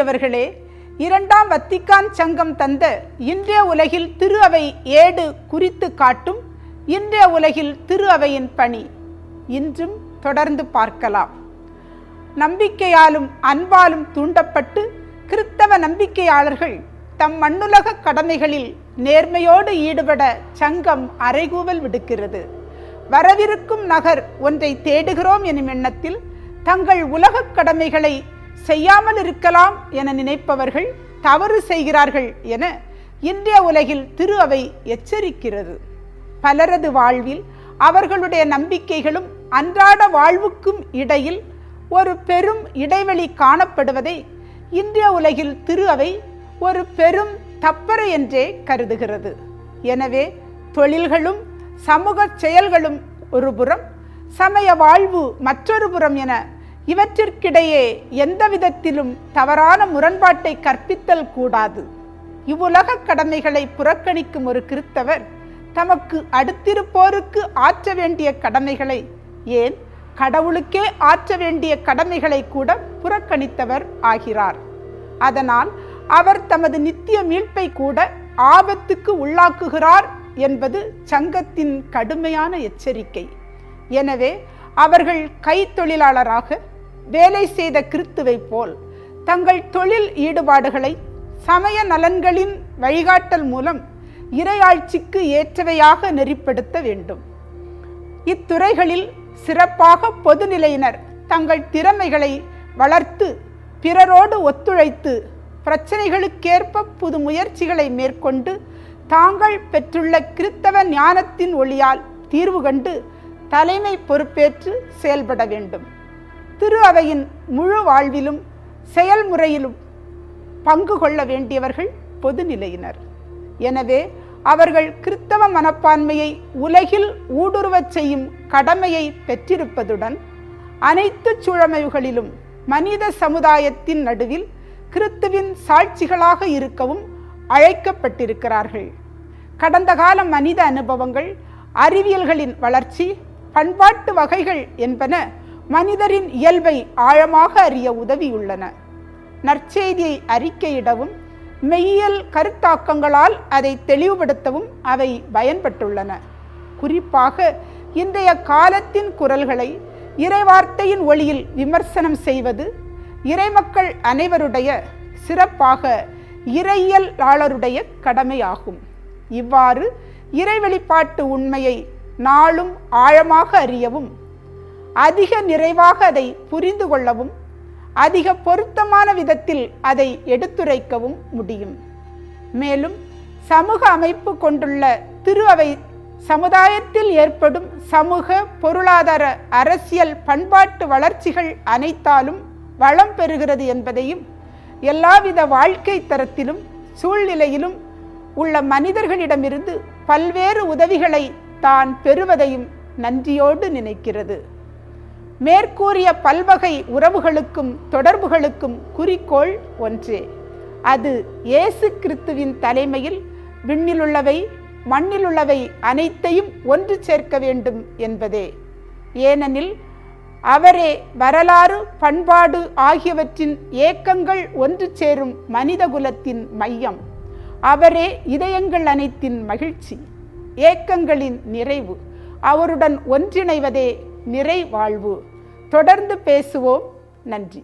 அன்பிற்குரியவர்களே, இரண்டாம் வத்திக்கான் சங்கம் தந்த இன்றைய உலகில் திரு அவை ஏடு குறித்து காட்டும் இன்றைய உலகில் திரு அவையின் பணி இன்றும் தொடர்ந்து பார்க்கலாம். நம்பிக்கையாலும் அன்பாலும் தூண்டப்பட்டு கிறிஸ்தவ நம்பிக்கையாளர்கள் தம் மண்ணுலக கடமைகளில் நேர்மையோடு ஈடுபட சங்கம் அறைகூவல் விடுக்கிறது. வரவிருக்கும் நகர் ஒன்றை தேடுகிறோம் எனும் எண்ணத்தில் தங்கள் உலக கடமைகளை செய்யாமல் இருக்கலாம் என நினைப்பவர்கள் தவறு செய்கிறார்கள் என இன்றைய உலகில் திரு அவை எச்சரிக்கிறது. பலரது வாழ்வில் அவர்களுடைய நம்பிக்கைகளும் அன்றாட வாழ்வுக்கும் இடையில் ஒரு பெரும் இடைவெளி காணப்படுவதை இன்றைய உலகில் திரு அவை ஒரு பெரும் தப்பறை என்றே கருதுகிறது. எனவே தொழில்களும் சமூக செயல்களும் ஒரு புறம், சமய வாழ்வு மற்றொரு புறம் என இவற்றிற்கிடையே எந்த விதத்திலும் தவறான முரண்பாட்டை கற்பித்தல் கூடாது. இவ்வுலக கடமைகளை புறக்கணிக்கும் ஒரு கிறிஸ்தவர் தமக்கு அடுத்திருப்போருக்கு ஆற்ற வேண்டிய கடமைகளை, ஏன் கடவுளுக்கே ஆற்ற வேண்டிய கடமைகளை கூட புறக்கணித்தவர் ஆகிறார். அதனால் அவர் தமது நித்திய மீட்பை கூட ஆபத்துக்கு உள்ளாக்குகிறார் என்பது சங்கத்தின் கடுமையான எச்சரிக்கை. எனவே அவர்கள் கைத்தொழிலாளராக வேலை செய்த கிறிஸ்துவை போல் தங்கள் தொழில் ஈடுபாடுகளை சமய நலன்களின் வழிகாட்டல் மூலம் இறையாட்சிக்கு ஏற்றவையாக நெறிப்படுத்த வேண்டும். இத்துறைகளில் சிறப்பாக பொதுநிலையினர் தங்கள் திறமைகளை வளர்த்து பிறரோடு ஒத்துழைத்து பிரச்சனைகளுக்கேற்ப புது முயற்சிகளை மேற்கொண்டு தாங்கள் பெற்றுள்ள கிறிஸ்தவ ஞானத்தின் ஒளியால் தீர்வு கண்டு தலைமை பொறுப்பேற்று செயல்பட வேண்டும். திரு அவையின் முழு வாழ்விலும் செயல்முறையிலும் பங்கு கொள்ள வேண்டியவர்கள் பொதுநிலையினர். எனவே அவர்கள் கிறிஸ்தவ மனப்பான்மையை உலகில் ஊடுருவச் செய்யும் கடமையை பெற்றிருப்பதுடன் அனைத்து சூழமைவுகளிலும் மனித சமுதாயத்தின் நடுவில் கிறிஸ்துவின் சாட்சிகளாக இருக்கவும் அழைக்கப்பட்டிருக்கிறார்கள். கடந்த கால மனித அனுபவங்கள், அறிவியல்களின் வளர்ச்சி, பண்பாட்டு வகைகள் என்பன மனிதரின் இயல்பை ஆழமாக அறிய உதவியுள்ளன. நற்செய்தியை அறிக்கையிடவும் மெய்யியல் கருத்தாக்கங்களால் அதை தெளிவுபடுத்தவும் அவை பயன்பட்டுள்ளன. குறிப்பாக இன்றைய காலத்தின் குரல்களை இறைவார்த்தையின் ஒளியில் விமர்சனம் செய்வது இறைமக்கள் அனைவருடைய, சிறப்பாக இறையியலாளருடைய கடமையாகும். இவ்வாறு இறை வெளிப்பாட்டு உண்மையை நாளும் ஆழமாக அறியவும், அதிக நிறைவாக அதை புரிந்து கொள்ளவும், அதிக பொருத்தமான விதத்தில் அதை எடுத்துரைக்கவும் முடியும். மேலும் சமூக அமைப்பு கொண்டுள்ள திரு அவை சமுதாயத்தில் ஏற்படும் சமூக, பொருளாதார, அரசியல், பண்பாட்டு வளர்ச்சிகள் அனைத்தாலும் வளம் பெறுகிறது என்பதையும், எல்லாவித வாழ்க்கை தரத்திலும் சூழ்நிலையிலும் உள்ள மனிதர்களிடமிருந்து பல்வேறு உதவிகளை தான் பெறுவதையும் நன்றியோடு நினைக்கிறது. மேற்கூறிய பல்வகை உறவுகளுக்கும் தொடர்புகளுக்கும் குறிக்கோள் ஒன்றே. அது இயேசு கிறிஸ்துவின் தலைமையில் விண்ணிலுள்ளவை மண்ணிலுள்ளவை அனைத்தையும் ஒன்று சேர்க்க வேண்டும் என்பதே. ஏனெனில் அவரே வரலாறு, பண்பாடு ஆகியவற்றின் ஏக்கங்கள் ஒன்று சேரும் மனிதகுலத்தின் மையம். அவரே இதயங்கள் அனைத்தின் மகிழ்ச்சி, ஏக்கங்களின் நிறைவு. அவருடன் ஒன்றிணைவதே நிறை வாழ்வு. தொடர்ந்து பேசுவோம். நன்றி.